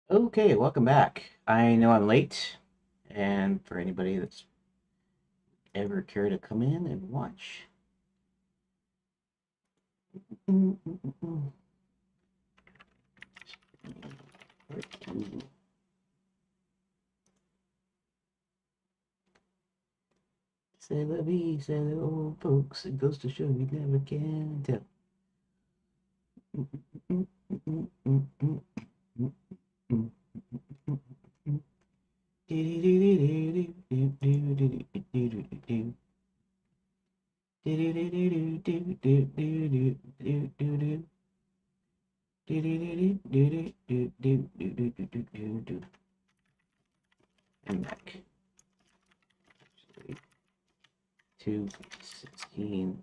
Okay, welcome back. I know I'm late, and for anybody that's ever cared to come in and watch, mm, mm, mm, mm. Say la vie, say the old folks. It goes to show you never can tell. Mm, mm, mm, mm, mm, mm, mm, mm, mm, mm. Do-do-do-do-do-do-do-do-do-do-do-do. Do-do-do-do-do-do-do-do-do-do-do. Do-do-do-do-do-do-do-do-do-do-do. I'm back. Actually, 2:16.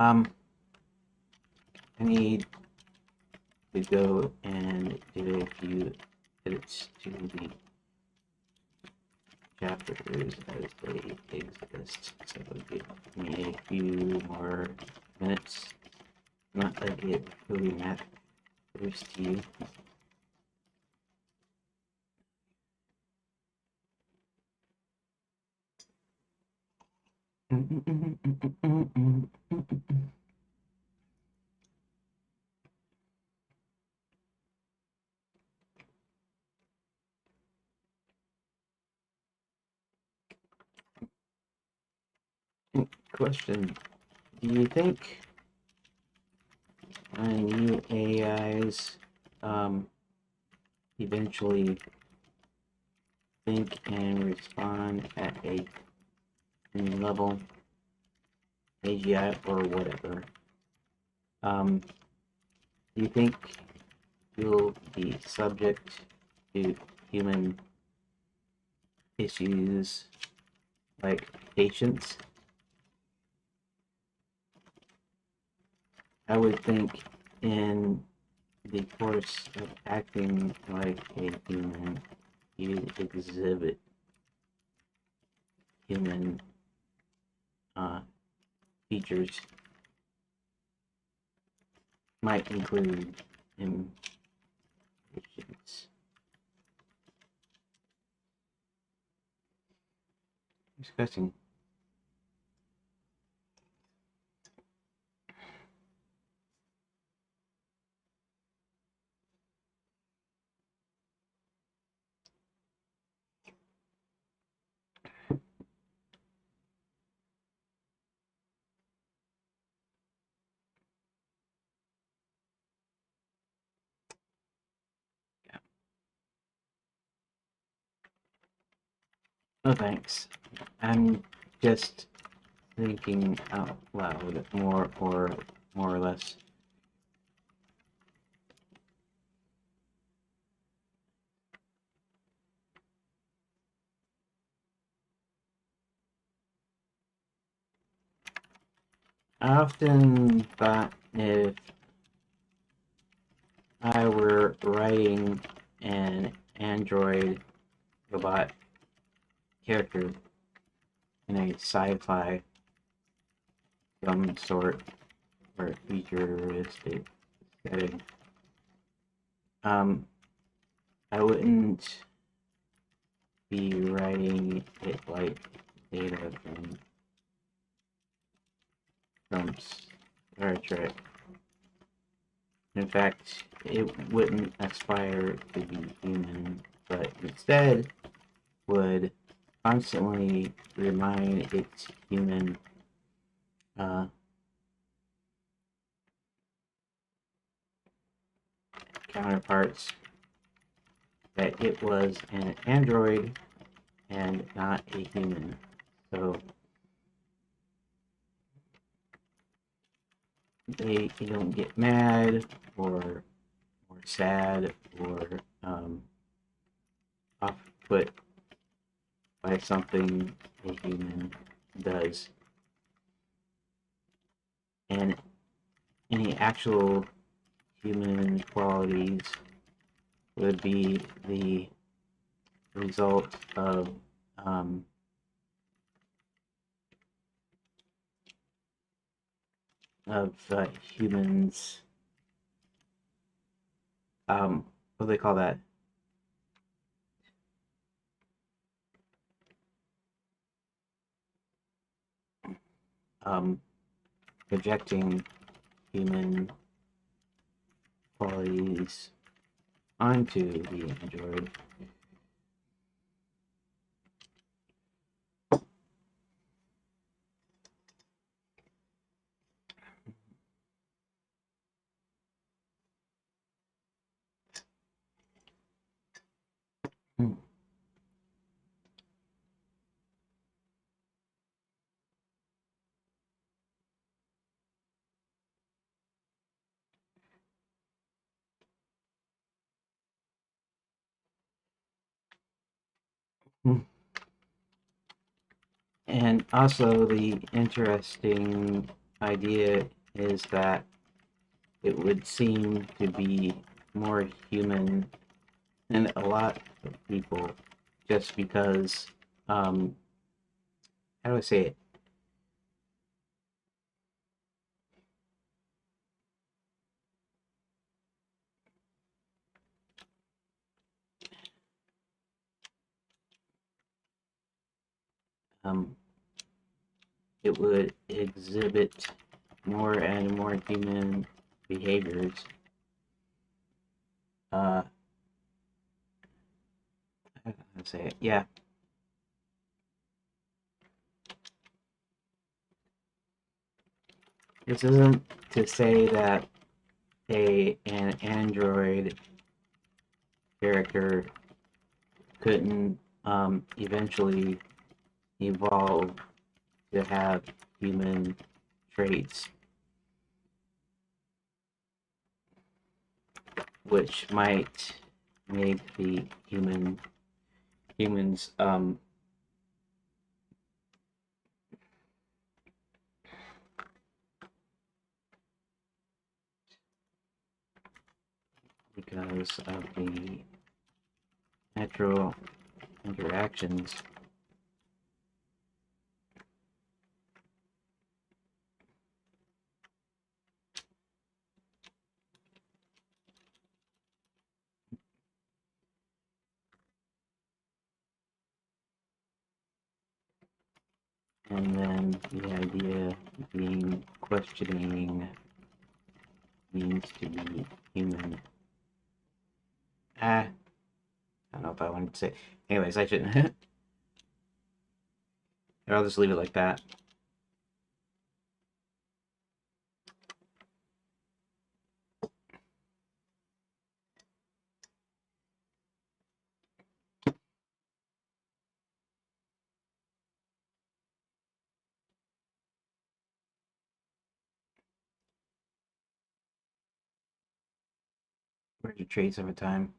Um, I need to go and do a few edits to the chapters as they exist. So give me a few more minutes. Not like it really matters to you. Question: do you think new AIs eventually think and respond at a human level, AGI or whatever? Do you think you'll be subject to human issues like patience? I would think in the course of acting like a human, you exhibit human uh, features, might include impatience. Discussing. Yeah. No thanks. I'm just thinking out loud, more or less. I often thought if I were writing an android robot character in a sci-fi some sort or futuristic setting, um, I wouldn't be writing it like data from Star Trek. In fact, it wouldn't aspire to be human, but instead would constantly remind its human uh, counterparts that it was an android and not a human. So they don't get mad or sad or off put by something a human does. And any actual human qualities would be the result of humans. What do they call that? Projecting human qualities onto the android. Hmm. And also the interesting idea is that it would seem to be more human than a lot of people just because, how do I say it? Um, it would exhibit more and more human behaviors. How do I say it? Yeah. This isn't to say that an android character couldn't eventually evolve to have human traits, which might make the humans because of the natural interactions. And then the idea being questioning means to be human. I don't know if I wanted to say. Anyways, I shouldn't. I'll just leave it like that. Where's your traits over time?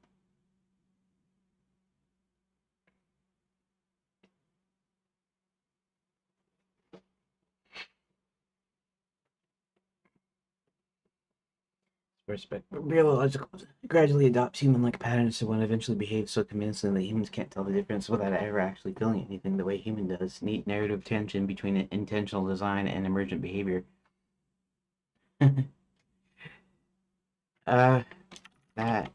Biological gradually adopts human-like patterns to one eventually behaves so convincingly that humans can't tell the difference without ever actually feeling anything the way human does. Neat narrative tension between intentional design and emergent behavior. uh, that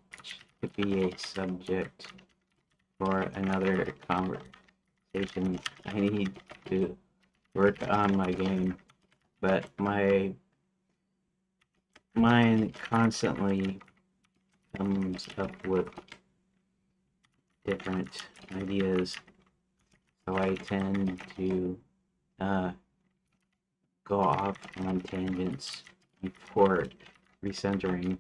could be a subject for another conversation. I need to work on my game, but my mind constantly comes up with different ideas, so I tend to uh, go off on tangents before recentering.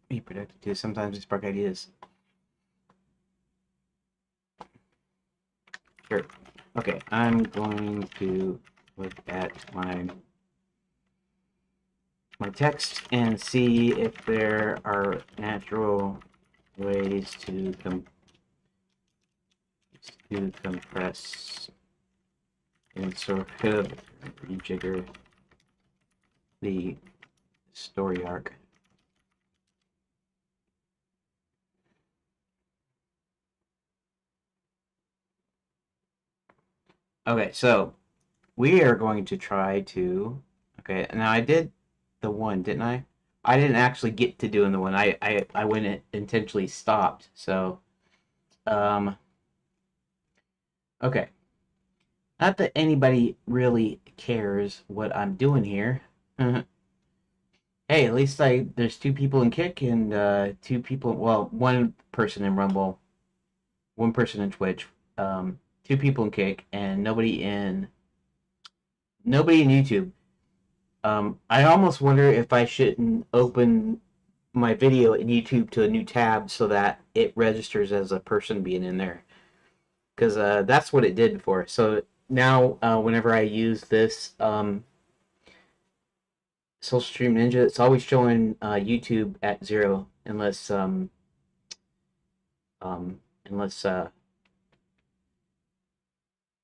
Be productive too. Sometimes I spark ideas. Sure. Okay, I'm going to look at my text and see if there are natural ways to to compress and sort of rejigger the story arc. Okay, so we are going to try to. Okay, now I did the one, didn't I? I didn't actually get to doing the one. I went and intentionally stopped. So, um, okay. Not that anybody really cares what I'm doing here. Hey, at least there's two people in Kick and two people. Well, one person in Rumble, one person in Twitch, two people in Kick, and nobody in YouTube. I almost wonder if I shouldn't open my video in YouTube to a new tab so that it registers as a person being in there, because that's what it did before. So now, whenever I use this Social Stream Ninja, it's always showing YouTube at 0 unless what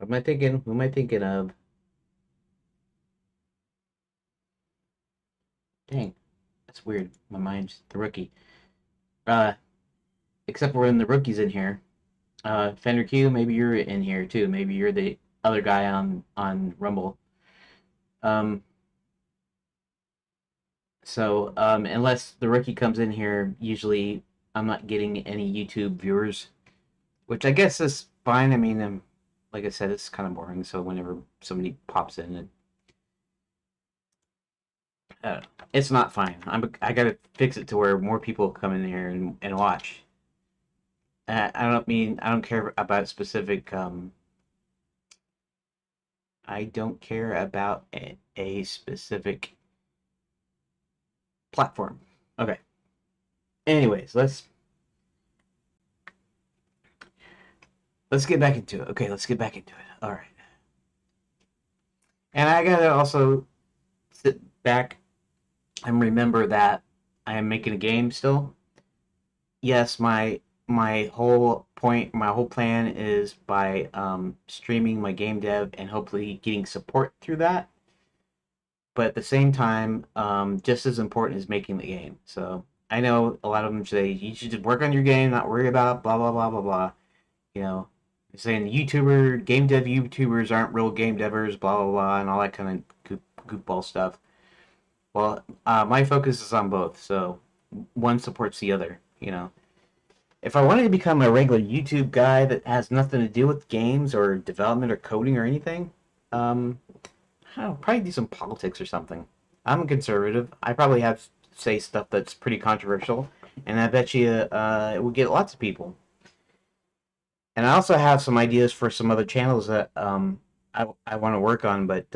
am I thinking? Who am I thinking of? Dang, that's weird. My mind's the rookie. Uh, except we're in the rookies in here. Fender Q, maybe you're in here too. Maybe you're the other guy on Rumble. Um, so unless the rookie comes in here, usually I'm not getting any YouTube viewers, which I guess is fine. I mean, like I said, it's kind of boring. So whenever somebody pops in, uh, it's not fine. I gotta fix it to where more people come in here and watch. I don't care about specific. I don't care about a specific platform. Okay. Anyways, let's get back into it. Okay, let's get back into it. All right. And I gotta also sit back and remember that I am making a game still. Yes, my whole plan is by streaming my game dev and hopefully getting support through that. But at the same time, just as important is making the game. So I know a lot of them say you should just work on your game, not worry about blah blah blah blah blah. You know, saying YouTuber game dev YouTubers aren't real game devers, blah blah blah, and all that kind of goofball stuff. Well, my focus is on both, so one supports the other. You know, if I wanted to become a regular YouTube guy that has nothing to do with games or development or coding or anything, I'll probably do some politics or something. I'm a conservative. I probably have say stuff that's pretty controversial, and I bet you it will get lots of people. And I also have some ideas for some other channels that I want to work on, but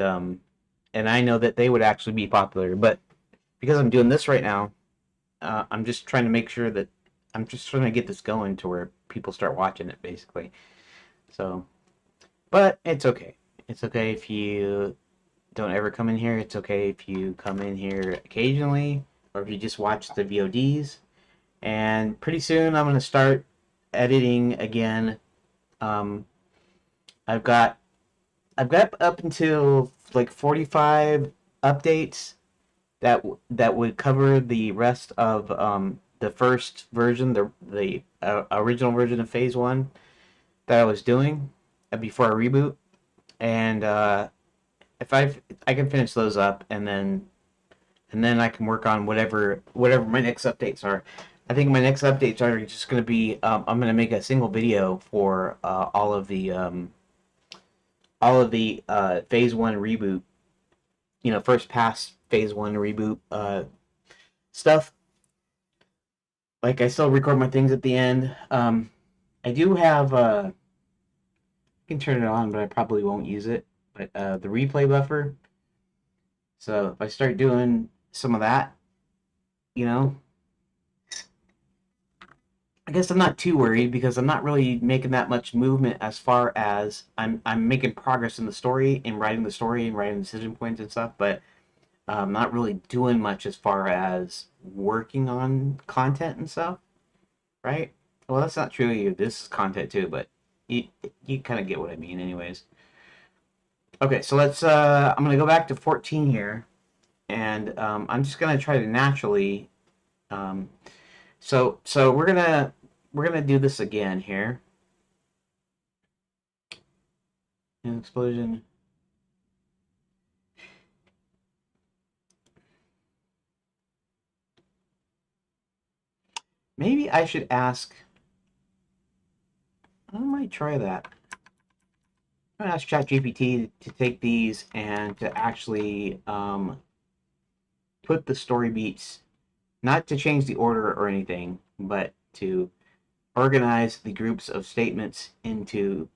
and I know that they would actually be popular. But because I'm doing this right now, I'm just trying to make sure that I'm just trying to get this going to where people start watching it, basically. So, but it's okay. It's okay if you don't ever come in here. It's okay if you come in here occasionally, or if you just watch the VODs. And pretty soon I'm going to start editing again. Um, I've got I've got up until like 45 updates that would cover the rest of the first version, the original version of Phase One that I was doing before I reboot. And if I can finish those up, and then I can work on whatever my next updates are. I think my next updates are just going to be I'm going to make a single video for all of the Phase One reboot. You know, first pass Phase One reboot stuff. Like I still record my things at the end. I do have I can turn it on, but I probably won't use it. But the replay buffer. So if I start doing some of that, you know, I guess I'm not too worried because I'm not really making that much movement as far as I'm making progress in the story and writing the story and writing decision points and stuff, but I'm not really doing much as far as working on content and stuff, right? Well, that's not true either. This is content too, but you kind of get what I mean, anyways. Okay, so let's. I'm gonna go back to 14 here, and I'm just gonna try to naturally. Um, so we're gonna do this again here. An explosion. Maybe I should ask. I might try that. I'm gonna ask ChatGPT to take these and to actually put the story beats, not to change the order or anything, but to organize the groups of statements into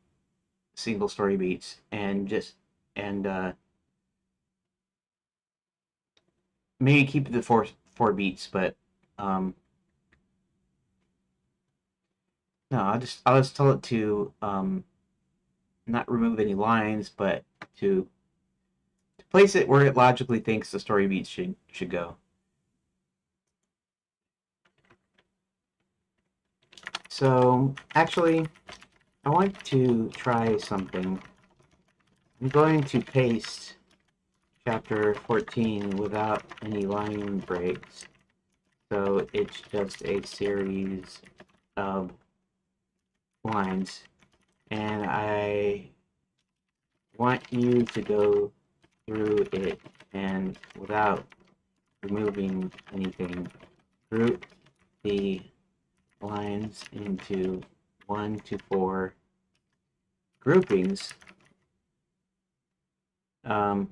single story beats and maybe keep the four beats, but um, no, I'll just tell it to not remove any lines, but to place it where it logically thinks the story beats should go. So actually, I want to try something. I'm going to paste chapter 14 without any line breaks. So it's just a series of lines. And I want you to go through it and without removing anything, group the lines into 1 to 4 groupings. Um,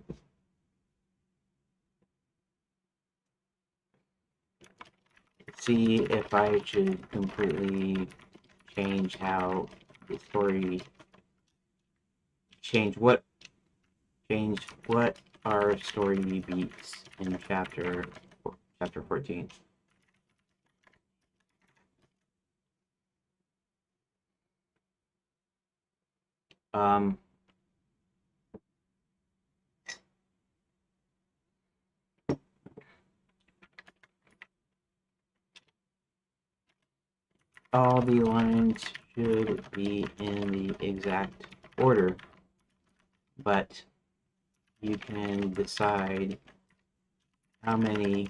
See if I should completely change how the story change what are story beats in chapter 14. Um, all the lines should be in the exact order, but you can decide how many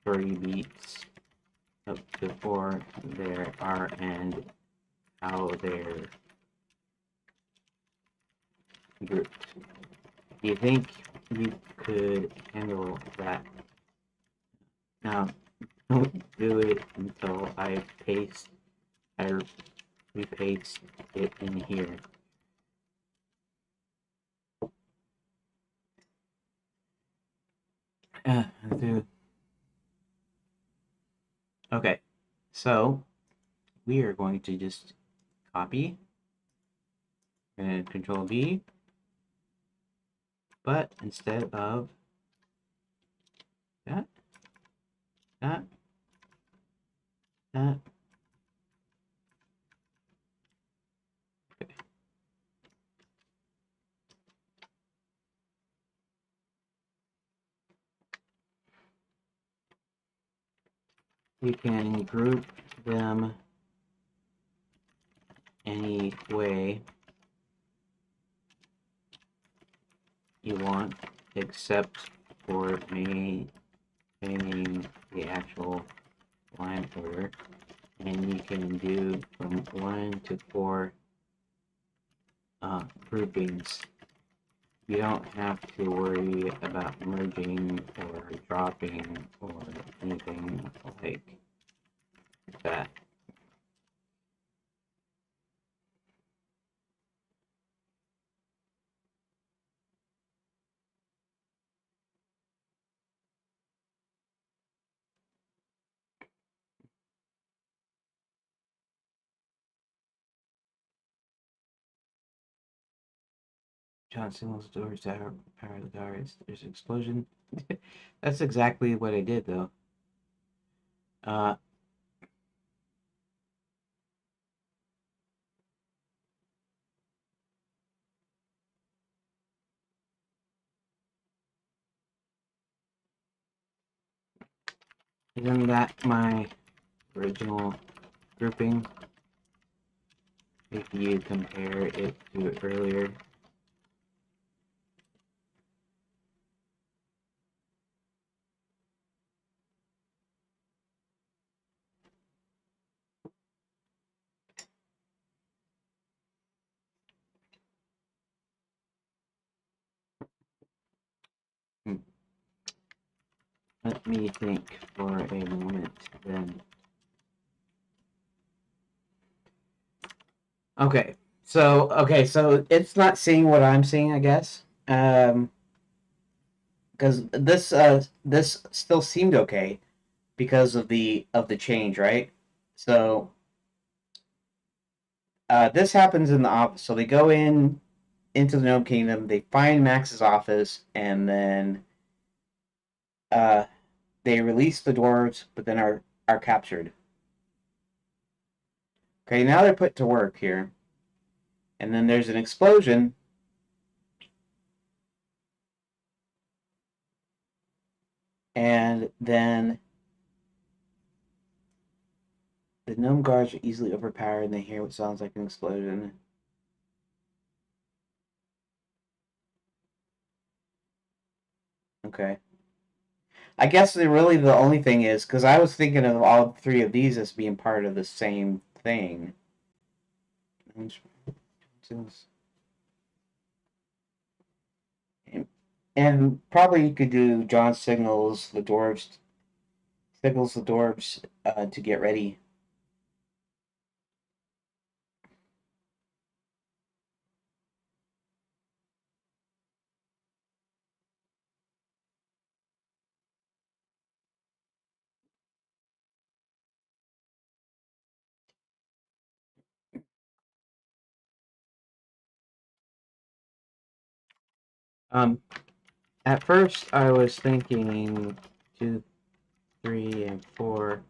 story beats up to 4 there are and how they're grouped. Do you think you could handle that? Now, don't do it until I repaste it in here. Uh, okay, so we are going to just copy and Control V, but instead of that, that, that, okay. You can group them any way you want, except for maintaining the actual line order. And you can do from 1 to 4 groupings. You don't have to worry about merging or dropping or anything like that. John signals doors tower, power the tower. There's an explosion. That's exactly what I did, though. Uh, isn't that my original grouping? if you compare it to it earlier. Hmm. Let me think for a moment then. So it's not seeing what I'm seeing, I guess. Because this still seemed okay because of the change, right? So this happens in the office. So they go into the Gnome Kingdom, they find Max's office, and then uh, they release the dwarves, but then are captured. Okay, now they're put to work here, and then there's an explosion, and then the gnome guards are easily overpowered, and they hear what sounds like an explosion. Okay. I guess really the only thing is because I was thinking of all three of these as being part of the same thing. And probably you could do John signals the dwarves to get ready. Um, at first I was thinking 2, 3, and 4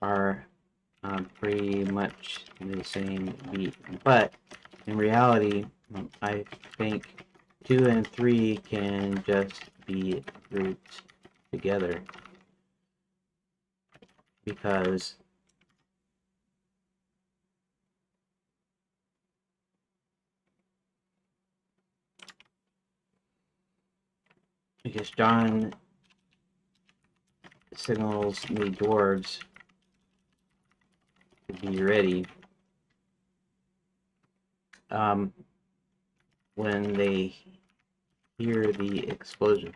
are pretty much the same beat, but in reality, I think 2 and 3 can just be grouped together because John signals the dwarves to be ready um, when they hear the explosion.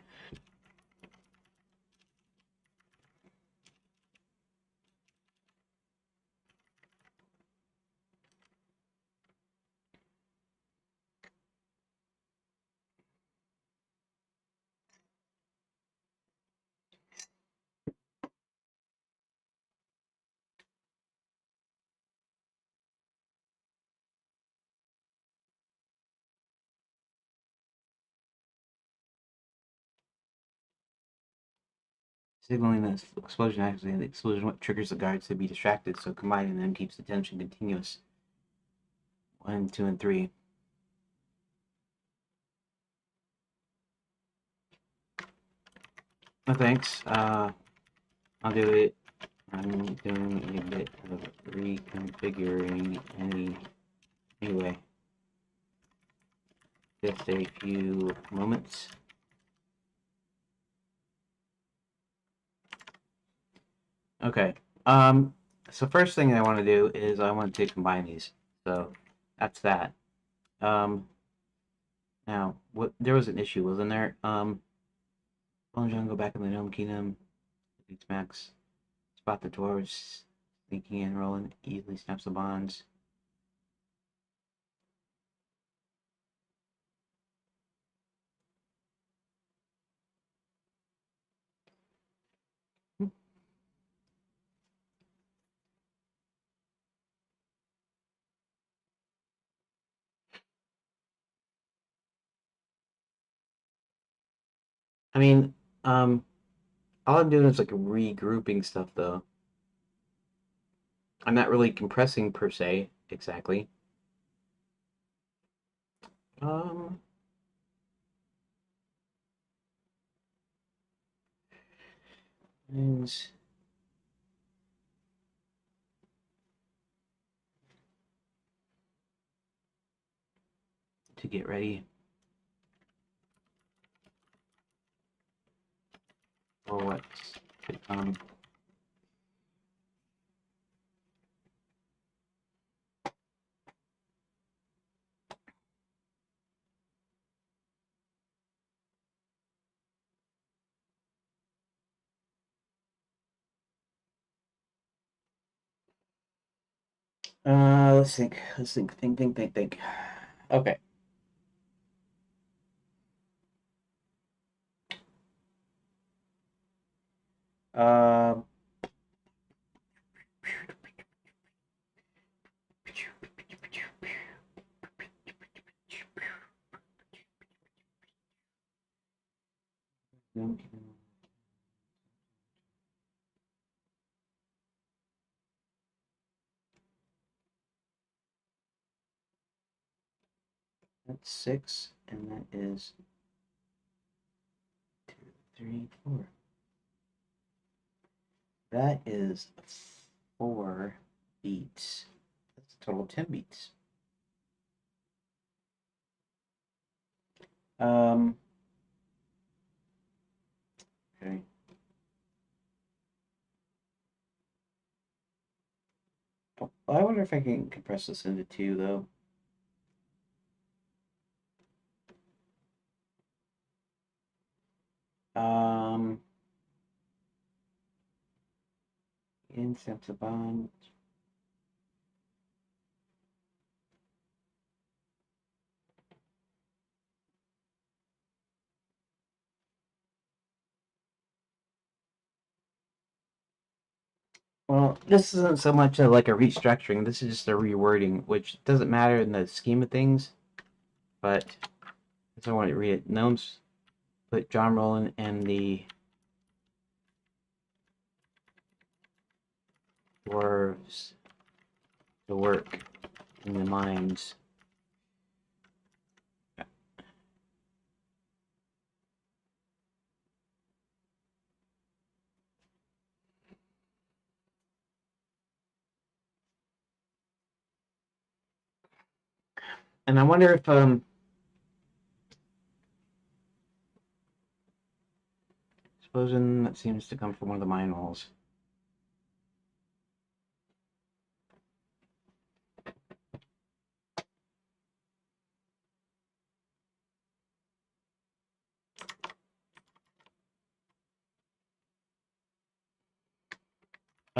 Signaling the explosion actually, the explosion what triggers the guards to be distracted, so combining them keeps the tension continuous. 1, 2, and 3. No thanks. I'll do it. I'm doing a bit of reconfiguring anyway. Just a few moments. Okay. Um, so first thing I want to do is I want to combine these. So that's that. Um, now what there was an issue, wasn't there? John go back in the Gnome Kingdom. Beats Max. Spot the dwarves. Sneaking in, rolling easily snaps the bonds. I mean, um, all I'm doing is like regrouping stuff though. I'm not really compressing per se, exactly. Um, and to get ready for what's to come. Let's think. Let's think. Okay. Um. That's 6, and that is 2, 3, 4. That is 4 beats. That's a total of 10 beats. Okay. I wonder if I can compress this into 2, though. Incense bond. Well, this isn't so much like a restructuring. This is just a rewording, which doesn't matter in the scheme of things. But I want to read it. Gnomes put John Rowland and the dwarves to work in the mines. And I wonder if supposing that seems to come from one of the mine walls.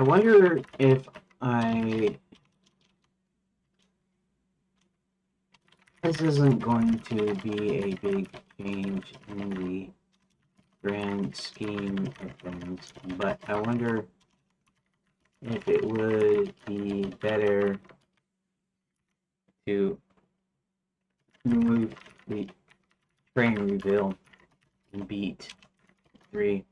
I wonder if this isn't going to be a big change in the grand scheme of things, but I wonder if it would be better to remove the frame reveal and beat 3.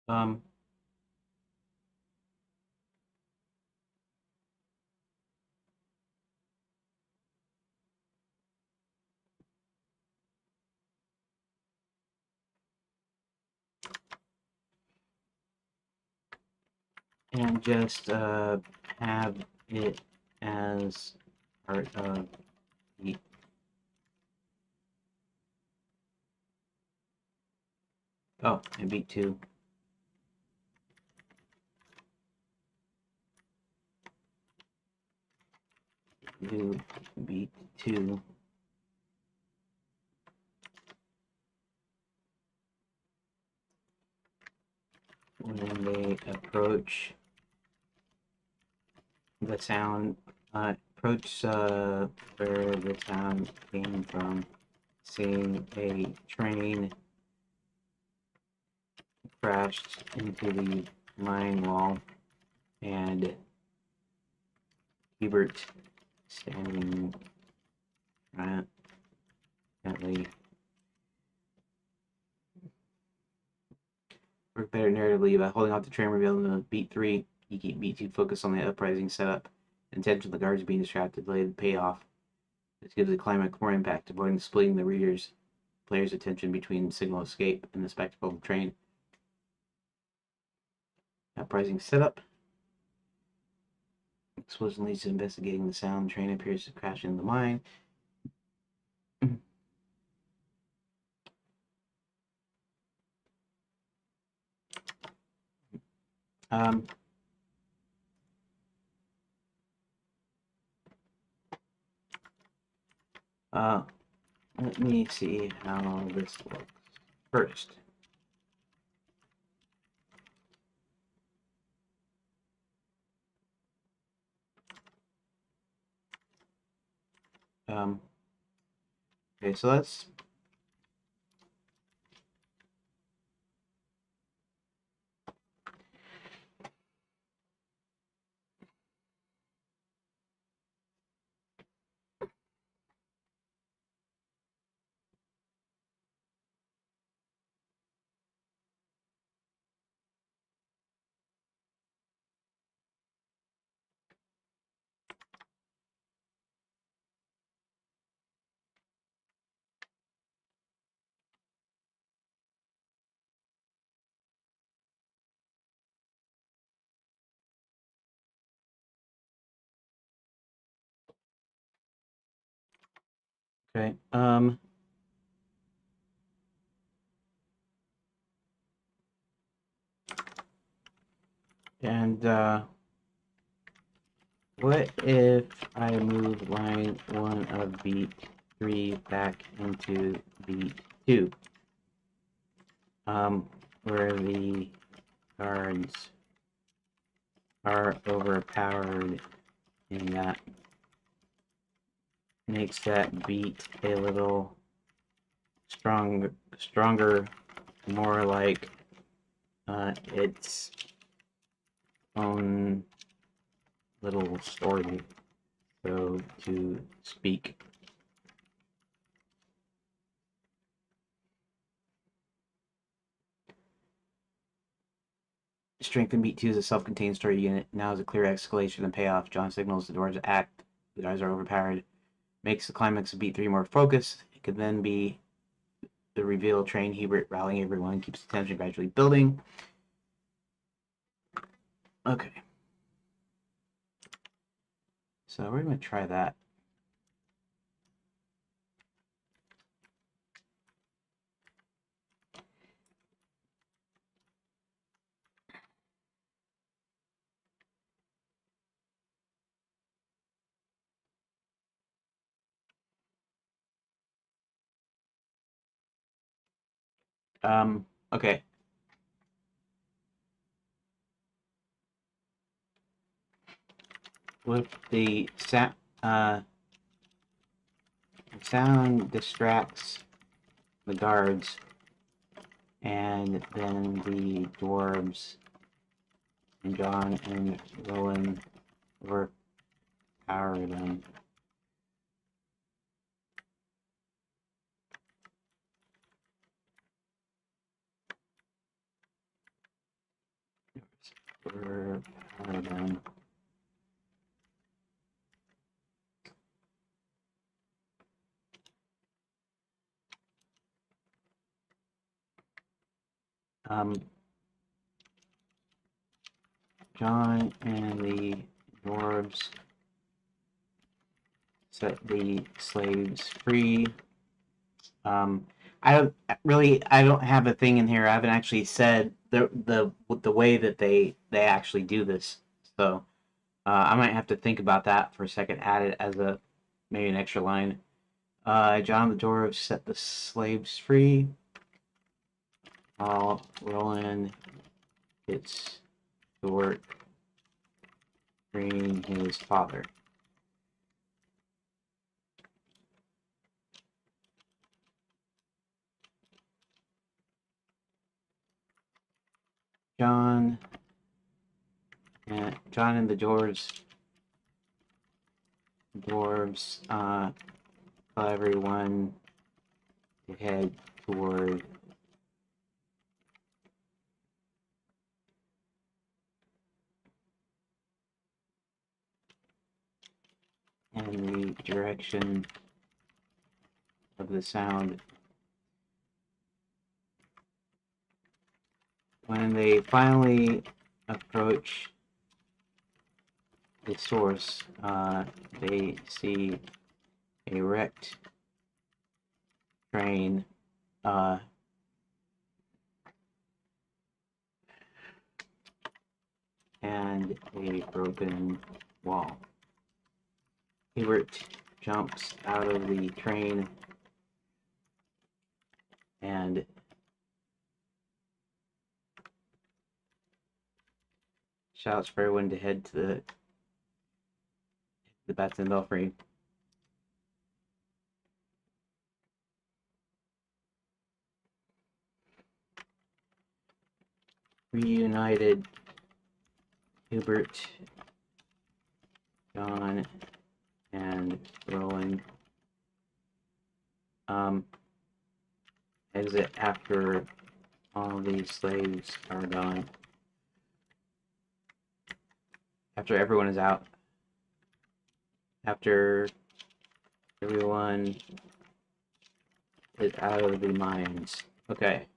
Um, and just have it as part of the and beat 2. Do beat 2. When they approach the sound, approach where the sound came from, seeing a train crashed into the mine wall, and Hubert standing gently. Work better narratively by holding off the train revealed in beat 3. You keep beat 2 focused on the uprising setup. Intention of the guards being distracted, delay the payoff. This gives the climax more impact, avoiding splitting the player's attention between signal escape and the spectacle of the train. Uprising setup. Explosion leads to investigating the sound. Train appears to crash into the mine. Let me see how this looks first. Okay, so let's okay. And what if I move line 1 of beat 3 back into beat 2? Where the guards are overpowered, and that makes that beat a little stronger, more like its own little story, so to speak. Strength in Beat 2 is a self-contained story unit. Now is a clear escalation and payoff. John signals the doors to act. The guys are overpowered. Makes the climax of Beat 3 more focused. It could then be the reveal train Hubert rallying everyone, keeps the tension gradually building. Okay. So we're going to try that. Okay. With the sound distracts the guards, and then the dwarves and John and Rowan overpower them. Overpower them. John and the dwarves set the slaves free. I don't have a thing in here. I haven't actually said the way that they actually do this. So I might have to think about that for a second. Add it as a maybe an extra line. John the dwarves set the slaves free. While Roland gets to work freeing his father. John and the dwarves tell everyone to head toward in the direction of the sound. When they finally approach the source, they see a wrecked train, and a broken wall. Hubert jumps out of the train and shouts for everyone to head to the Bats and Belfry. Reunited, Hubert, John, and Rowan exit after all the slaves are gone. After everyone is out. After everyone is out of the mines. Okay.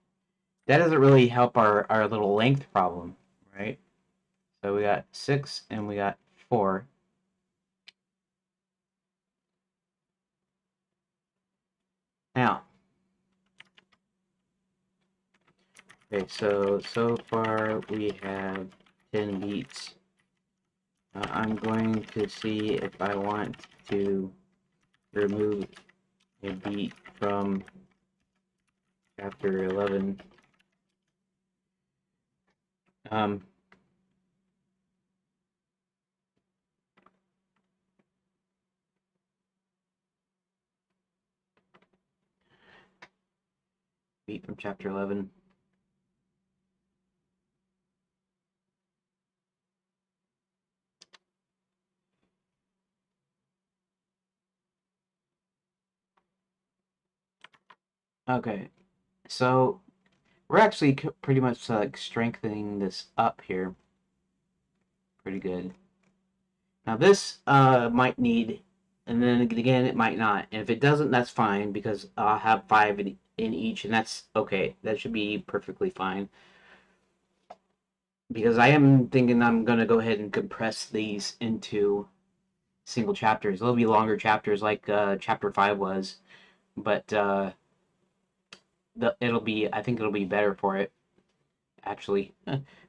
That doesn't really help our little length problem, right? So we got 6 and we got 4. Now, okay, so far we have 10 beats. I'm going to see if I want to remove a beat from chapter 11. Beat from chapter 11. Okay, so we're actually pretty much like strengthening this up here. Pretty good. Now this might need, and then again it might not. And if it doesn't, that's fine because I'll have 5 in each, and that's okay. That should be perfectly fine. Because I am thinking I'm gonna go ahead and compress these into single chapters. They'll be longer chapters like chapter 5 was, but it'll be, I think it'll be better for it actually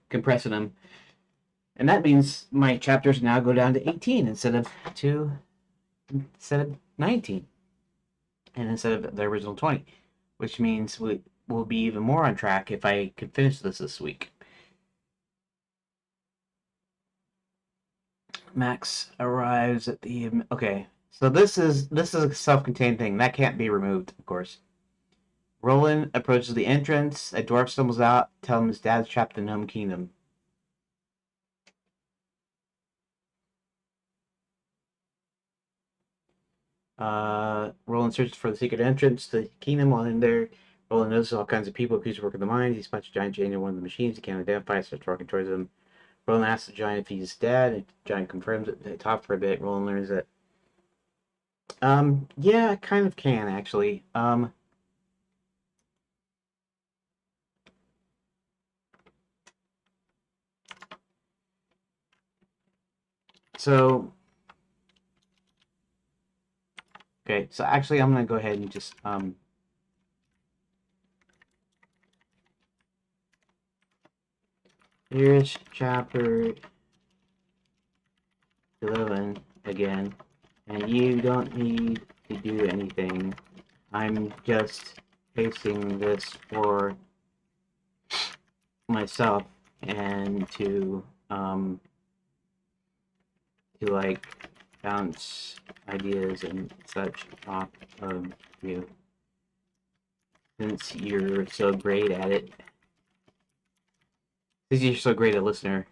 compressing them. And that means my chapters now go down to 18 instead of 19, and instead of the original 20, which means we'll be even more on track if I can finish this week. Max arrives at the okay. So this is a self-contained thing that can't be removed, of course. Roland approaches the entrance. A dwarf stumbles out, tells him his dad's trapped in the Gnome Kingdom. Roland searches for the secret entrance to the kingdom. While in there, Roland notices all kinds of people accused of working the mines. He spots a giant jade in one of the machines he can't identify, starts walking towards him. Roland asks the giant if he's his dad, and the giant confirms it. They talk for a bit. Roland learns that yeah, I kind of can actually. So okay, so actually I'm gonna go ahead and just here's chapter 11 again, and you don't need to do anything. I'm just pasting this for myself and to like bounce ideas and such off of you, since you're so great at it. Because you're so great a listener.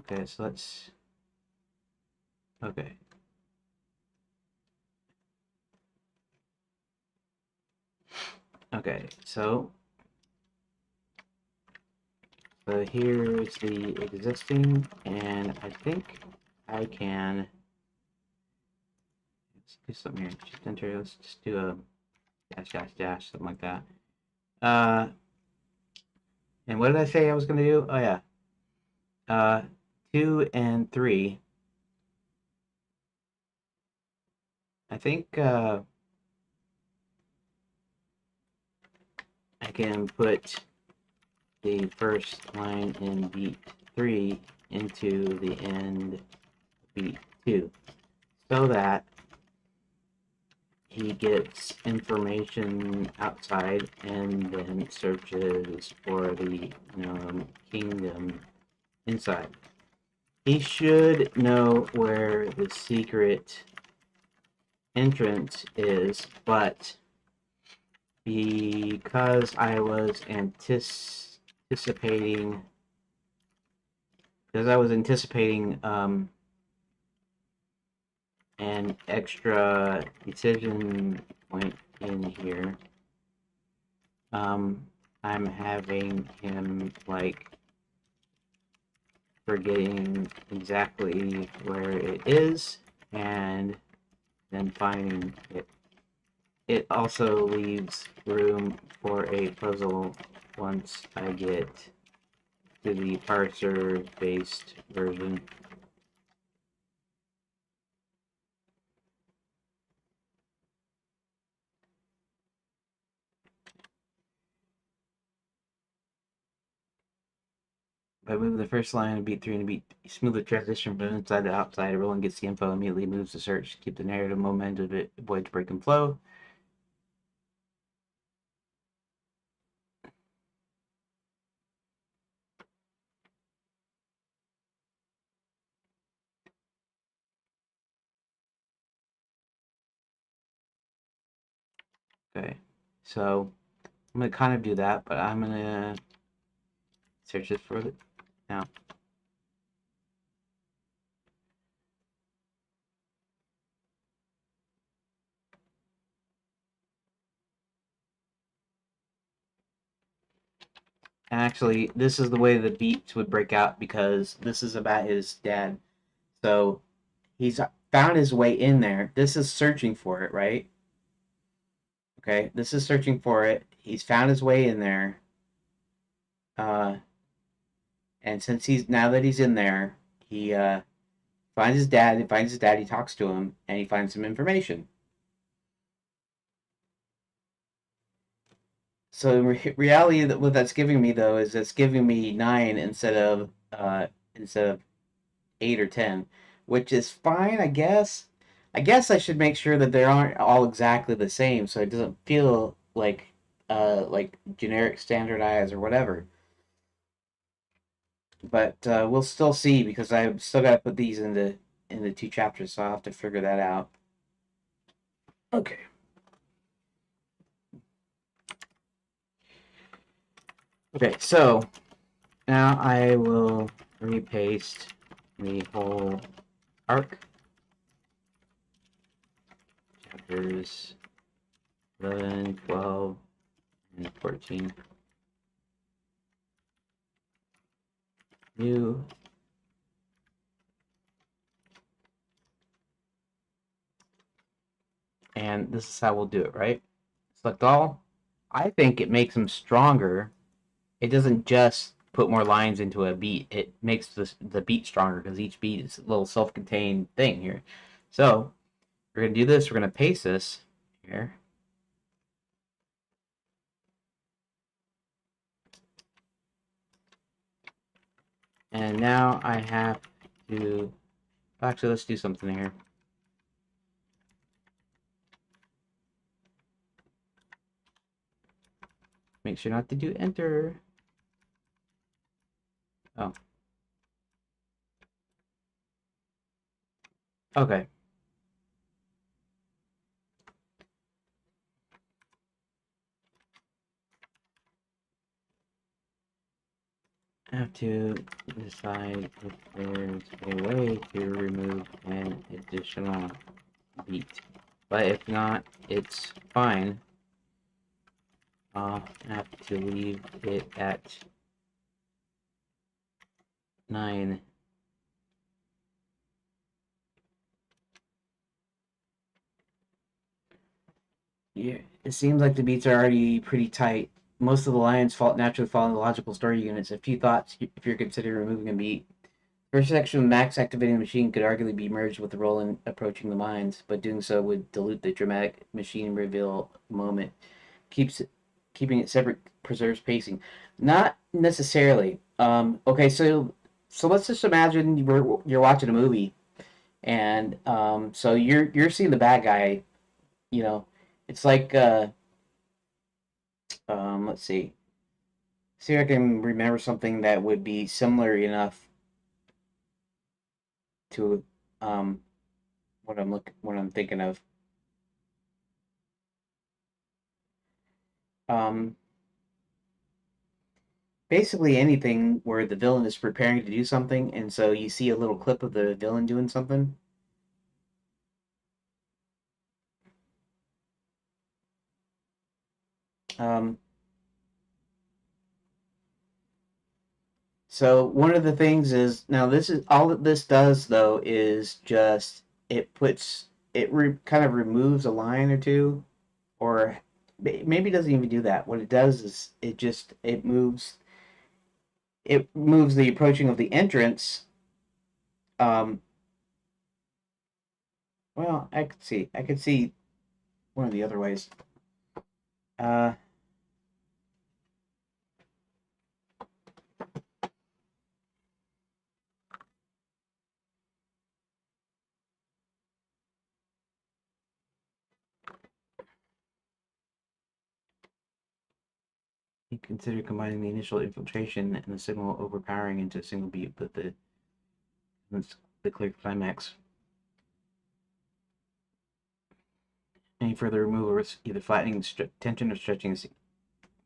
Okay, so let's... Okay. Okay, so here's the existing, and I think I can... Let's do something here. Just enter, let's just do a dash, dash, dash, something like that. And what did I say I was going to do? Oh, yeah. 2 and 3. I think I can put the first line in beat 3 into the end beat 2 so that he gets information outside and then searches for the kingdom inside. He should know where the secret entrance is, but because I was anticipating an extra decision point in here, I'm having him like forgetting exactly where it is and then finding it. It also leaves room for a puzzle once I get to the parser-based version. By moving the first line of beat 3 and beat, smooth the transition from inside to outside. Everyone gets the info, immediately moves to search, keep the narrative momentum of it, avoid break and flow. Okay, so I'm gonna kind of do that, but I'm gonna search this for it now. And actually, this is the way the beats would break out because this is about his dad. So he's found his way in there. This is searching for it, right? Okay, this is searching for it. He's found his way in there. Uh, and since now that he's in there, he finds his dad. He finds his dad. He talks to him, and he finds some information. So in reality, what that's giving me though is it's giving me 9 instead of 8 or 10, which is fine, I guess. I guess I should make sure that they aren't all exactly the same, so it doesn't feel like generic standardized or whatever. But we'll still see because I've still got to put these into 2 chapters, so I'll have to figure that out. Okay. Okay, so now I will repaste the whole arc. Chapters 11, 12, and 14. New. And this is how we'll do it, right? Select all. I think it makes them stronger. It doesn't just put more lines into a beat. It makes the beat stronger because each beat is a little self-contained thing here. So we're going to do this. We're going to paste this here. And now I have to... Actually, let's do something here. Make sure not to do enter. Oh. Okay. I have to decide if there's a way to remove an additional beat. But if not, it's fine. I'll have to leave it at 9. Yeah, it seems like the beats are already pretty tight. Most of the lines naturally fall into logical story units. A few thoughts if you're considering removing a beat. First section, max activating the machine could arguably be merged with the role in approaching the mines, but doing so would dilute the dramatic machine reveal moment. Keeps keeping it separate preserves pacing. Not necessarily. Okay, so let's just imagine you're watching a movie, and so you're seeing the bad guy. You know, it's like let's see if I can remember something that would be similar enough to um what I'm thinking of. Um, Basically anything where the villain is preparing to do something, and so you see a little clip of the villain doing something. Um, so one of the things is now this is all that this does though is just kind of removes a line or two, or maybe it doesn't even do that. What it does is it moves the approaching of the entrance. Um, well, I could see one of the other ways. Uh, you consider combining the initial infiltration and the signal overpowering into a single beat with the clear climax. Any further removal risks either flattening tension or stretching the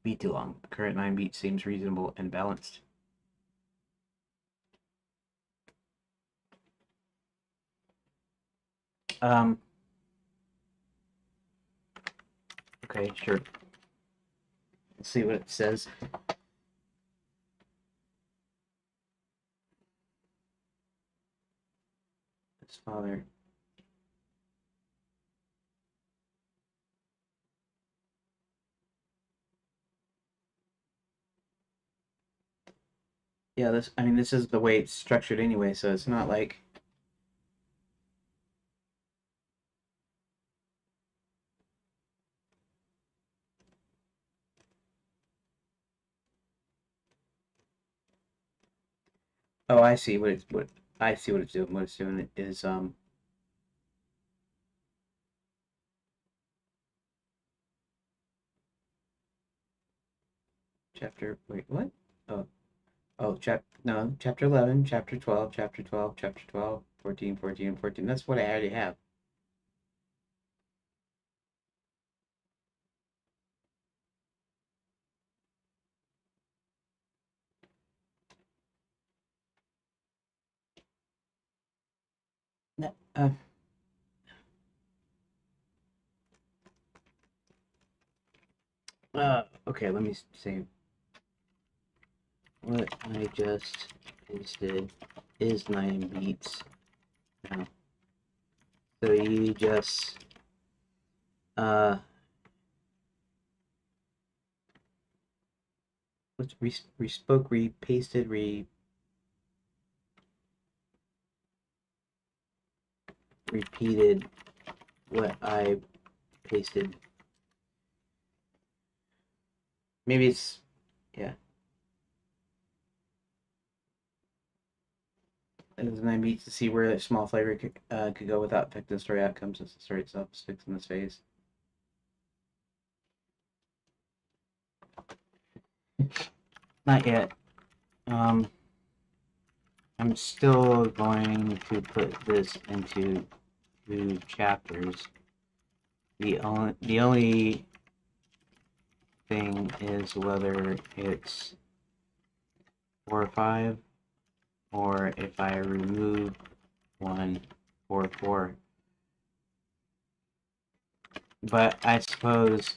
beat too long. The current 9 beat seems reasonable and balanced. Um, okay, sure. Let's see what it says. His father. Yeah, this is the way it's structured anyway, so it's not like. Oh, I see what it's doing. What it's doing is chapter. Wait, what? Oh, oh, chapter 11, chapter 12, chapter 12, chapter 12, 14, 14, 14. That's what I already have. No, okay, let me see. What I just pasted is 9 beats now. So you just uh let's spoke, repasted, repeated what I pasted. Maybe it's yeah. It was 9 beats to see where a small flavor could go without affecting the story outcomes as the story itself sticks in this phase. Not yet. Um, I'm still going to put this into 2 chapters. The only thing is whether it's 4 or 5, or if I remove 1 or 4. But I suppose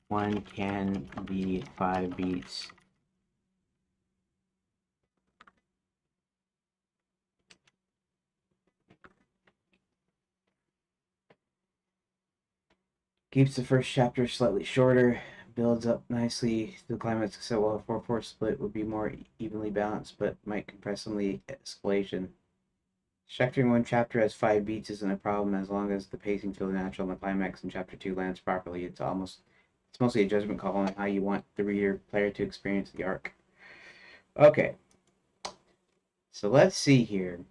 1 can be 5 beats. Keeps the first chapter slightly shorter, builds up nicely to the climax, so while a 4-4 split would be more evenly balanced, but might compress some of the escalation. Structuring one chapter as 5 beats isn't a problem as long as the pacing feels natural and the climax in chapter 2 lands properly. It's mostly a judgment call on how you want the player to experience the arc. Okay. So let's see here.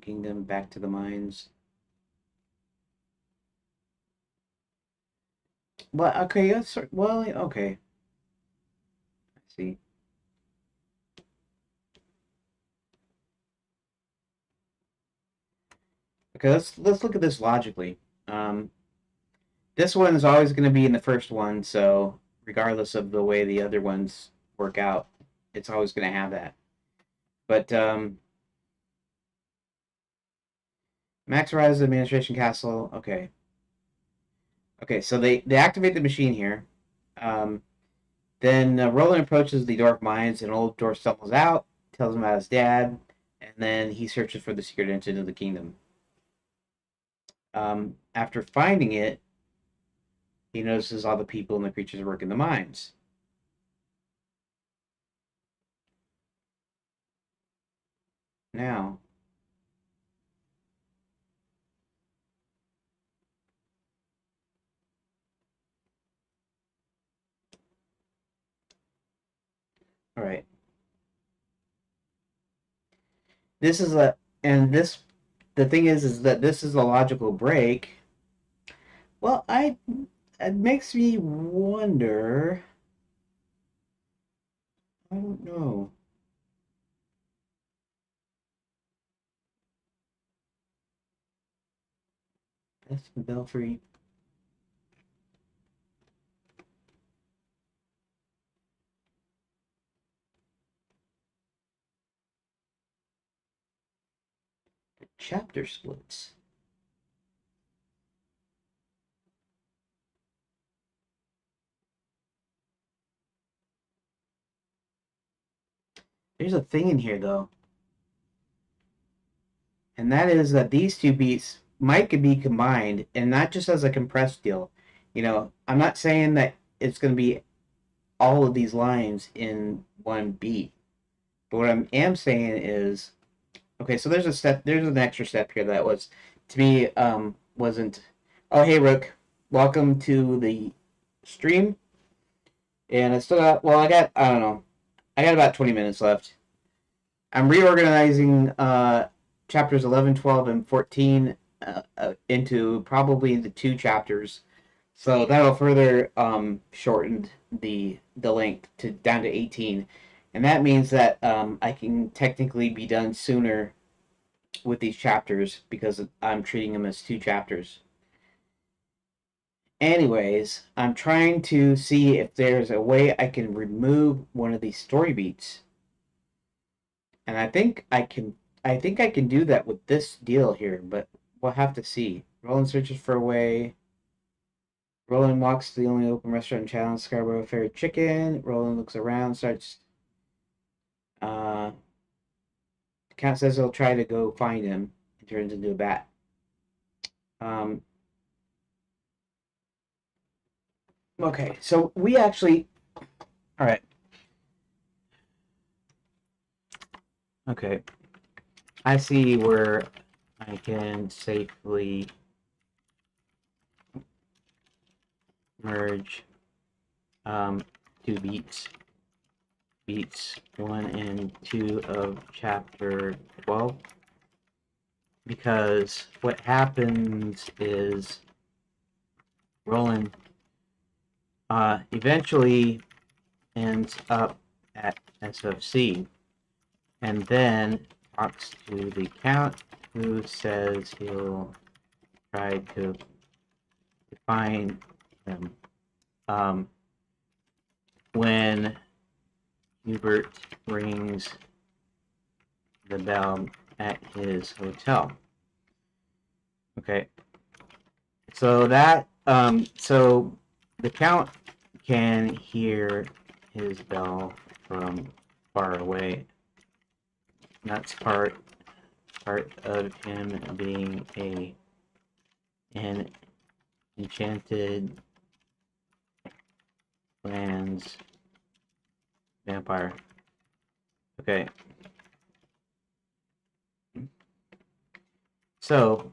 Kingdom, back to the mines. Well, okay, okay. I see. Okay, let's look at this logically. This one is always going to be in the first one, so regardless of the way the other ones work out, it's always going to have that. But Max Rise Administration Castle. Okay. Okay, so they activate the machine here. Then Roland approaches the dwarf mines, and old dwarf stumbles out, tells him about his dad, and then he searches for the secret entrance of the kingdom. After finding it, he notices all the people and the creatures work in the mines. Now, all right. This is a and this the thing is that this is a logical break. Well, it makes me wonder. I don't know. That's the Belfry. Chapter splits. There's a thing in here though, and that is that these 2 beats might be combined, and not just as a compressed deal. I'm not saying that it's going to be all of these lines in one beat, but what I am saying is, okay, so there's an extra step here that was, to me, wasn't. Oh, hey, Rook, welcome to the stream. And I still got, well, I don't know, I got about 20 minutes left. I'm reorganizing chapters 11, 12, and 14 into probably the 2 chapters. So that'll further shorten the length down to 18. And that means that I can technically be done sooner with these chapters because I'm treating them as 2 chapters. Anyways, I'm trying to see if there's a way I can remove one of these story beats. And I think I can do that with this deal here, but we'll have to see. Roland searches for a way. Roland walks to the only open restaurant in town, Scarborough Fair Chicken. Roland looks around, starts. The Count says he'll try to go find him and turns into a bat. Okay, so we actually. All right. Okay. I see where I can safely merge 2 beats. Beats 1 and 2 of chapter 12. Because what happens is Roland eventually ends up at SOC, and then talks to the count, who says he'll try to find him. When Hubert rings the bell at his hotel. Okay, so so the count can hear his bell from far away. That's part of him being an enchanted lands vampire. Okay. So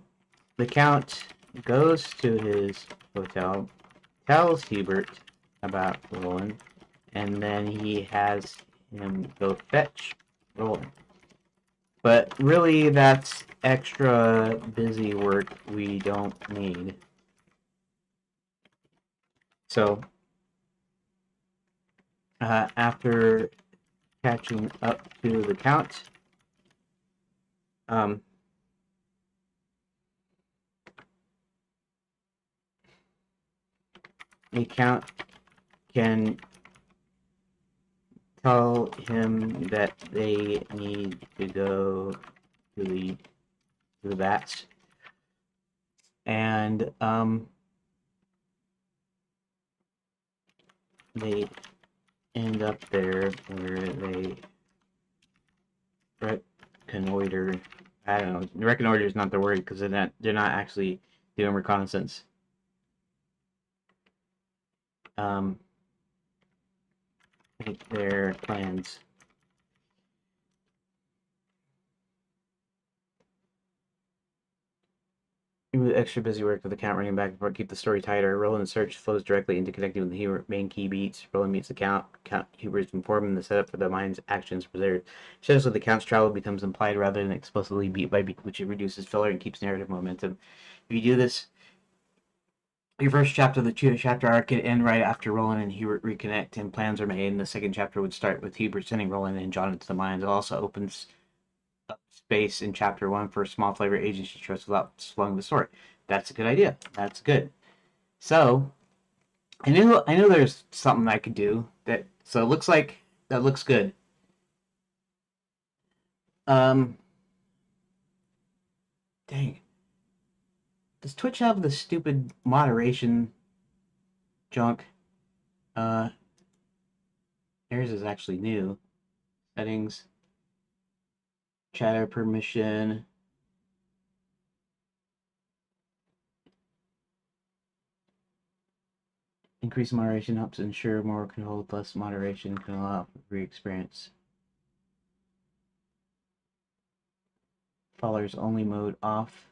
the Count goes to his hotel, tells Hubert about Roland, and then he has him go fetch Roland. But really, that's extra busy work we don't need. So, after catching up to the Count, um, the Count can tell him that they need to go to the vats, and they end up there where they reconnoiter. I don't know. Reconnoiter is not the word because they're not actually doing reconnaissance. Make their plans. With extra busy work with the count running back and forth, keep the story tighter. Roland's search flows directly into connecting with the main key beats. Roland meets the count. Hubert is informed, and the setup for the mind's actions preserved. Shows that the count's travel becomes implied rather than explicitly beat by beat, which it reduces filler and keeps narrative momentum. If you do this, your first chapter of the two-chapter arc could end right after Roland and Hubert reconnect and plans are made, and the second chapter would start with Hubert sending Roland and John into the mines. It also opens up space in chapter one for small flavor agency choice without slowing the story. That's a good idea. That's good. So I knew there's something I could do that. So it looks like that looks good. Um, dang. Does Twitch have the stupid moderation junk? Uh, theirs is actually new. Settings, chatter permission. Increase moderation helps ensure more can hold, less moderation can allow free experience. Followers only mode off.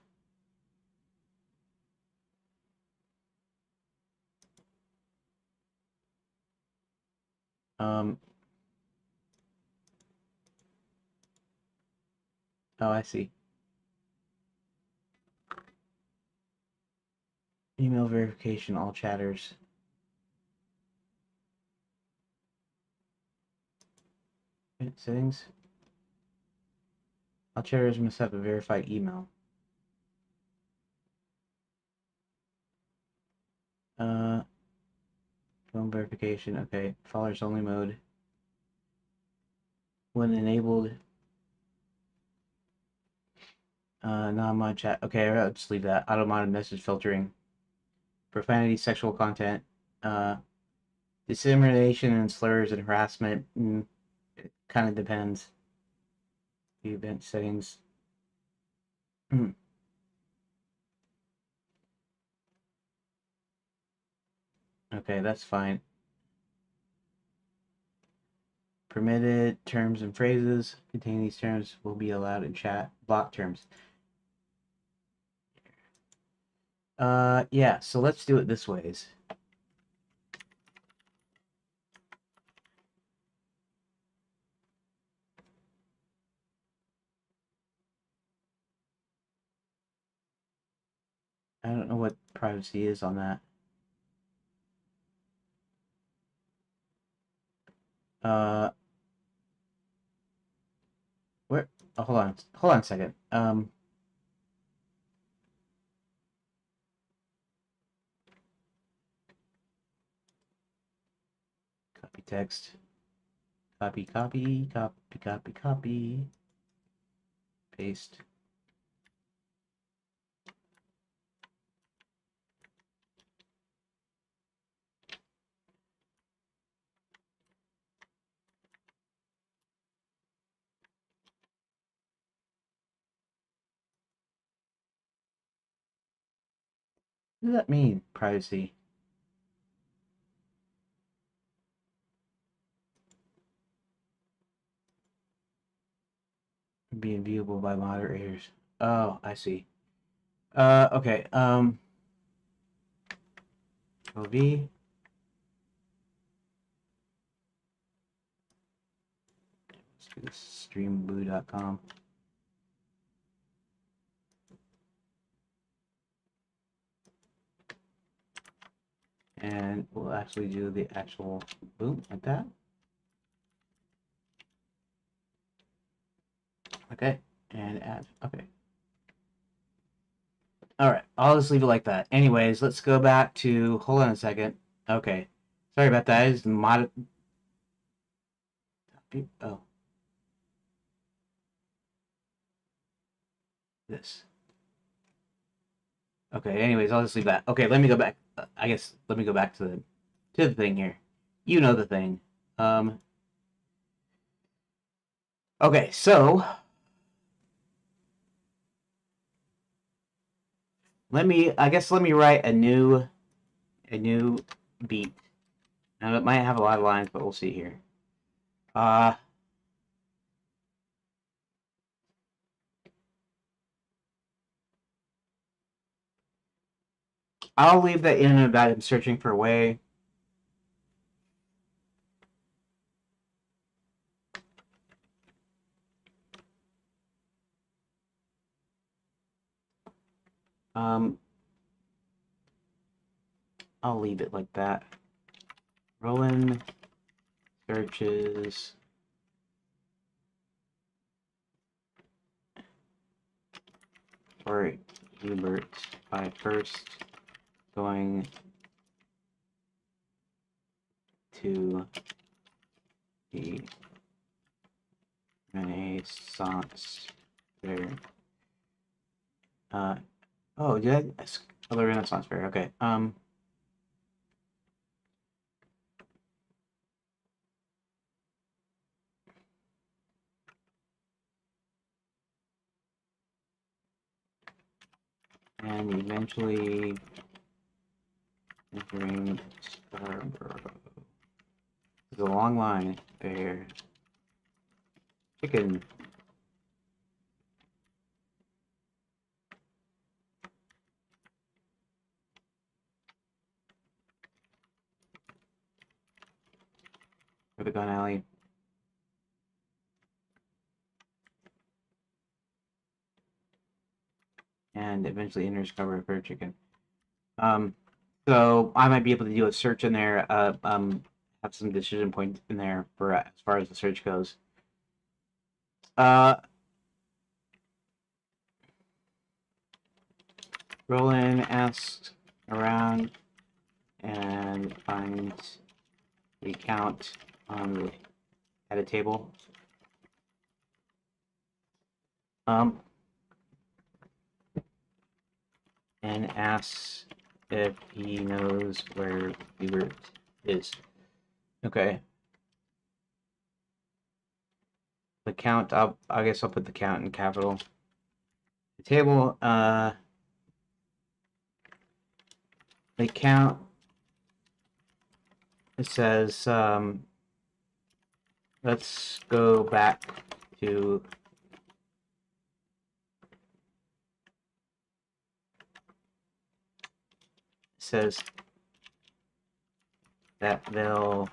Oh, I see. Email verification, all chatters. Settings. All chatters must have a verified email. Phone verification. Okay. Followers only mode. When enabled. Non-mod chat. Okay, I'll just leave that. Auto-modded message filtering. Profanity, sexual content. Discrimination and slurs and harassment. It kind of depends. The event settings. Okay, that's fine. Permitted terms and phrases containing these terms will be allowed in chat. Block terms. Yeah, so let's do it this ways. I don't know what privacy is on that. Where? Oh, hold on a second. Copy text. Copy, copy, copy, copy, copy. Paste. What does that mean, privacy? Being viewable by moderators. Oh, I see. Okay. OV. Let's do this streamblue.com. And we'll actually do the actual boom like that. Okay. And add. Okay. All right. I'll just leave it like that. Anyways, let's go back to. Hold on a second. Okay. Sorry about that. Is mod. Oh. This. Okay, anyways, I'll just leave that. Okay, let me go back. I guess let me go back to the thing here. You know the thing. Okay, so let me write a new beat. Now it might have a lot of lines, but we'll see here. I'll leave that in about him searching for a way. I'll leave it like that. Roland searches for Hubert by first going to the Renaissance Fair. Oh, did I? Oh, the Renaissance Fair. Okay. And eventually entering Scarborough. There's a long line there. Chicken. For the gun alley. And eventually enters Scarborough for chicken. So I might be able to do a search in there. Have some decision points in there for as far as the search goes. Roland asks around and finds the count at a table. And asks if he knows where Hubert is. Okay. The count, I guess I'll put the count in capital. The table, the count, it says, let's go back to says that they'll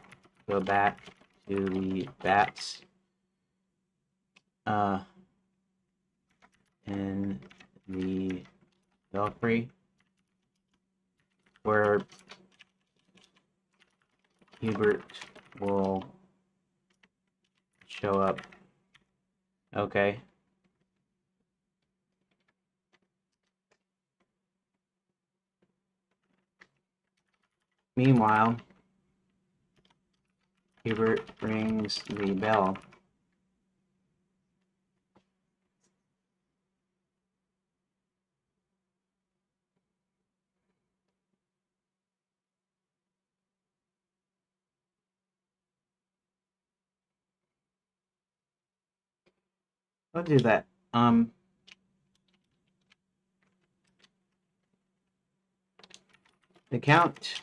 go back to the bats in the belfry where Hubert will show up. Okay. Meanwhile, Hubert rings the bell. I'll do that. The Count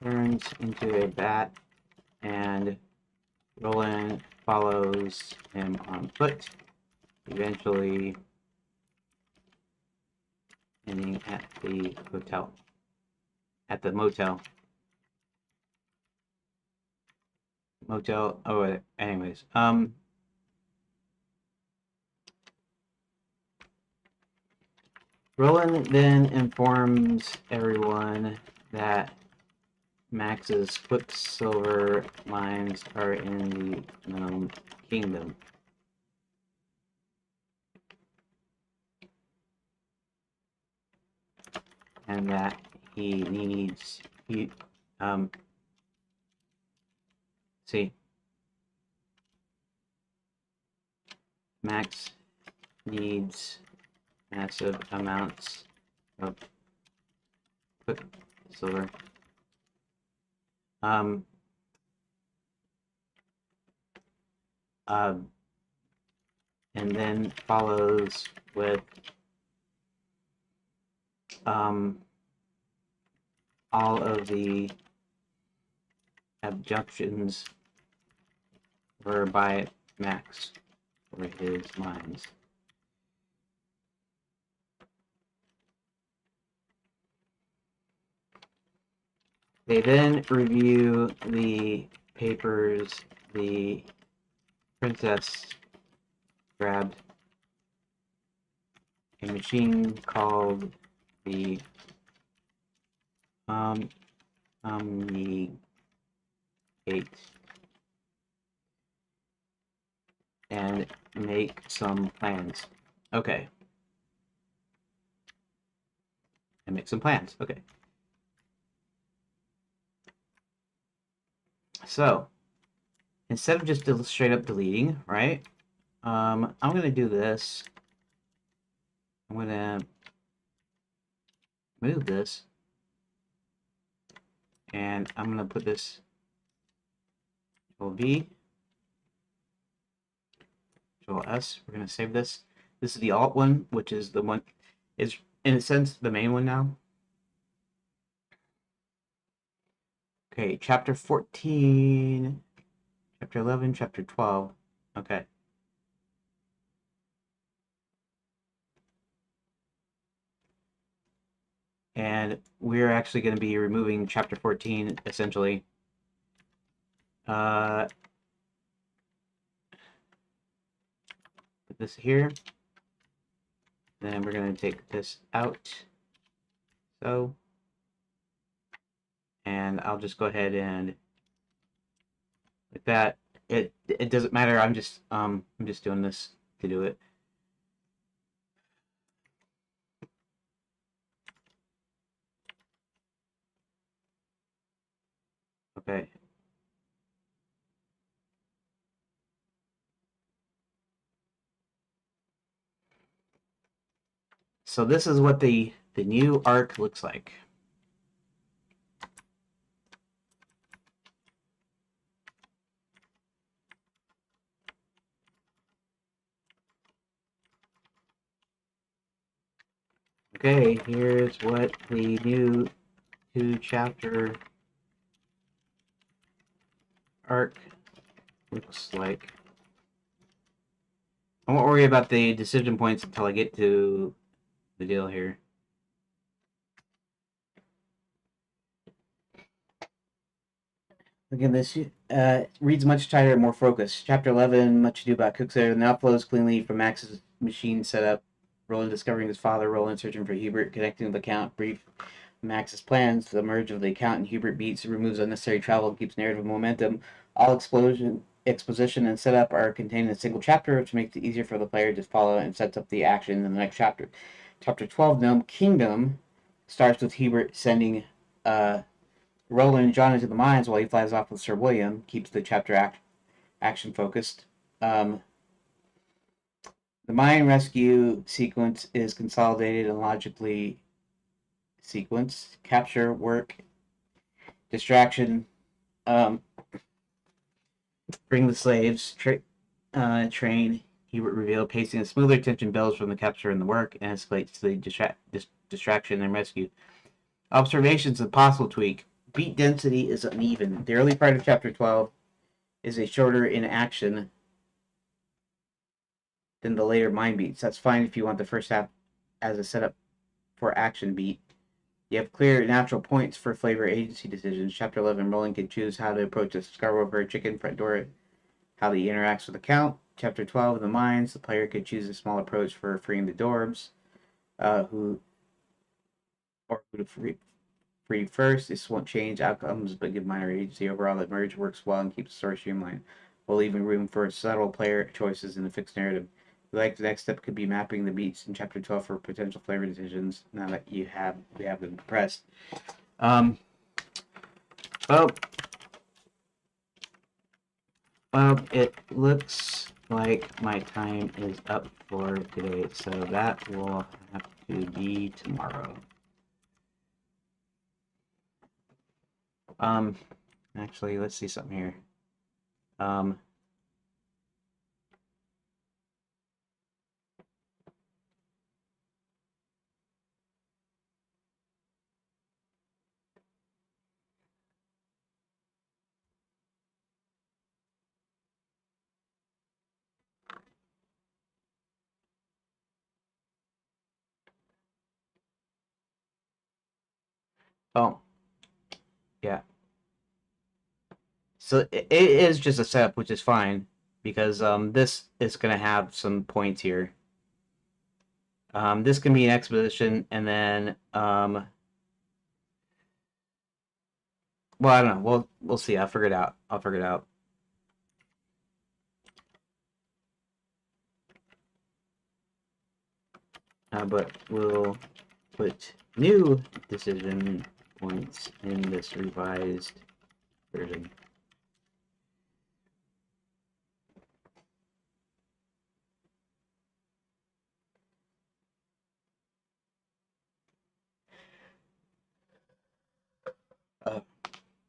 turns into a bat, and Roland follows him on foot, eventually ending at the hotel. At the motel. Motel. Oh, anyways. Roland then informs everyone that Max's Quicksilver mines are in the Gnome Kingdom. And that he needs, see, Max needs massive amounts of Quicksilver. And then follows with all of the abductions were by Max for his mines. They then review the papers the princess grabbed, a machine called the Omni-Gate, and make some plans. Okay. And make some plans. Okay. So, instead of just straight up deleting, right? I'm going to do this. I'm going to move this. And I'm going to put this Control V, Control S. We're going to save this. This is the alt one, which is the one, is in a sense the main one now. Okay, chapter 14, chapter 11, chapter 12. Okay. And we're actually going to be removing chapter 14, essentially. Put this here. Then we're going to take this out. So. And I'll just go ahead and like that. It doesn't matter. I'm just doing this to do it. Okay. So this is what the new arc looks like. Okay, here's what the new 2-chapter arc looks like. I won't worry about the decision points until I get to the deal here. Again, this reads much tighter and more focused. Chapter 11, Much Ado About Quicksilver, now flows cleanly from Max's machine setup. Roland discovering his father, Roland searching for Hubert, connecting the Count, brief Max's plans. The merge of the Count and Hubert beats, removes unnecessary travel, and keeps narrative momentum. All exposition and setup are contained in a single chapter, which makes it easier for the player to follow and sets up the action in the next chapter. Chapter 12, Gnome Kingdom, starts with Hubert sending Roland and John into the mines while he flies off with Sir William, keeps the chapter action focused. The mine rescue sequence is consolidated and logically sequenced. Capture, work, distraction, bring the slaves, train, Hubert revealed, pacing a smoother tension builds from the capture and the work and escalates to the distraction and rescue. Observations and possible tweak. Beat density is uneven. The early part of chapter 12 is a shorter in action than the later mine beats. That's fine if you want the first half as a setup for action beat. You have clear natural points for flavor agency decisions. Chapter 11, Roland can choose how to approach a Scarborough chicken front door, how he interacts with the Count. Chapter 12, the mines, the player could choose a small approach for freeing the dwarves, who to free first. This won't change outcomes, but give minor agency. Overall, the merge works well and keeps the story streamlined, while leaving room for subtle player choices in the fixed narrative. Like the next step could be mapping the beats in chapter 12 for potential flavor decisions. Now that we have them compressed. Well, it looks like my time is up for today, so that will have to be tomorrow. Actually, let's see something here. Oh, yeah. So it is just a setup, which is fine, because this is going to have some points here. This can be an exposition, and then well, I don't know. We'll see. I'll figure it out. But we'll put new decision points in this revised version.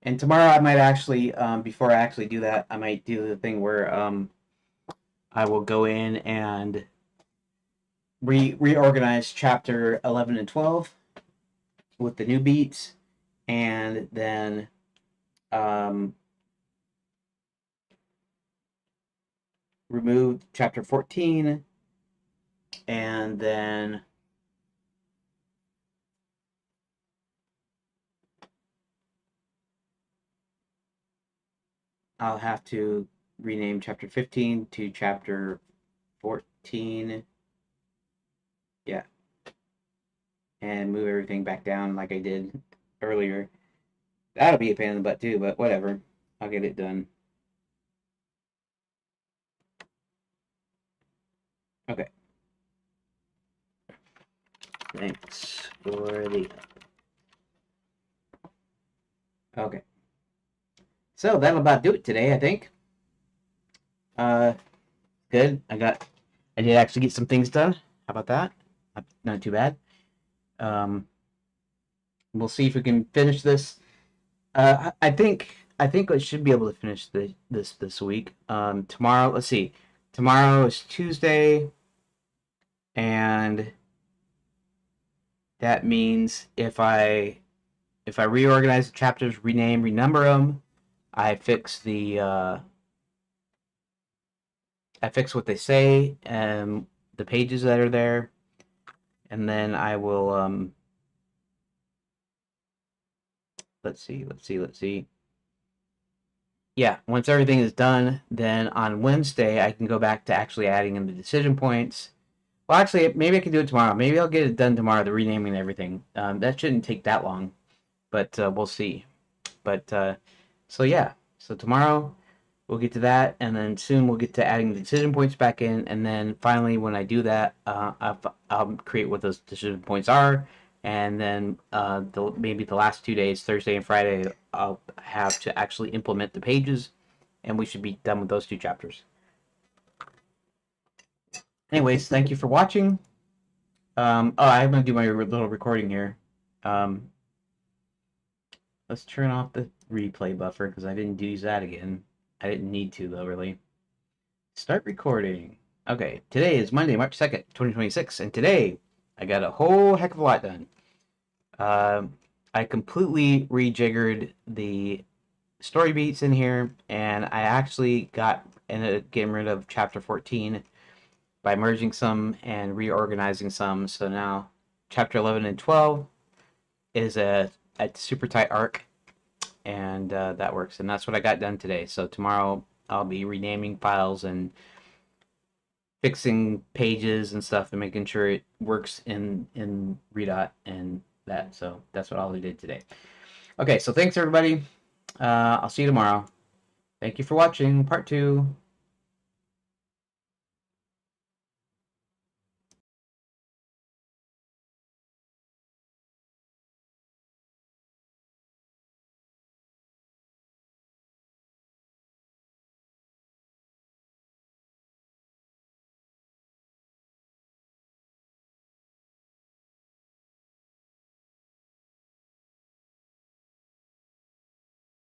And tomorrow I might actually, before I actually do that, I might do the thing where I will go in and reorganize chapter 11 and 12 with the new beats, and then remove chapter 14, and then I'll have to rename chapter 15 to chapter 14. Yeah. And move everything back down like I did earlier. That'll be a pain in the butt too, but whatever. I'll get it done. Okay. Thanks for the... Okay. So that'll about do it today, I think. Good. I did actually get some things done. How about that? Not too bad. We'll see if we can finish this. I think I should be able to finish this week. Tomorrow, let's see. Tomorrow is Tuesday, and that means if I reorganize the chapters, rename, renumber them, I fix what they say and the pages that are there, and then I will let's see. Yeah, once everything is done, then on Wednesday I can go back to actually adding in the decision points. Well, actually, maybe I can do it tomorrow. Maybe I'll get it done tomorrow, the renaming and everything. That shouldn't take that long, but we'll see. But so yeah, so tomorrow we'll get to that, and then soon we'll get to adding the decision points back in, and then finally, when I do that, I'll create what those decision points are, and then maybe the last 2 days, Thursday and Friday, I'll have to actually implement the pages, and we should be done with those 2 chapters. Anyways, thank you for watching. I'm gonna do my little recording here. Um, let's turn off the replay buffer because I didn't use that again. I didn't need to though, really. Start recording. Okay, today is Monday, March 2nd, 2026, and today I got a whole heck of a lot done. I completely rejiggered the story beats in here, and I actually ended up getting rid of chapter 14 by merging some and reorganizing some. So now chapter 11 and 12 is a super tight arc, and that works. And that's what I got done today. So tomorrow I'll be renaming files and fixing pages and stuff and making sure it works in Redot and that. So that's what all I did today. Okay, so thanks everybody. I'll see you tomorrow. Thank you for watching part 2.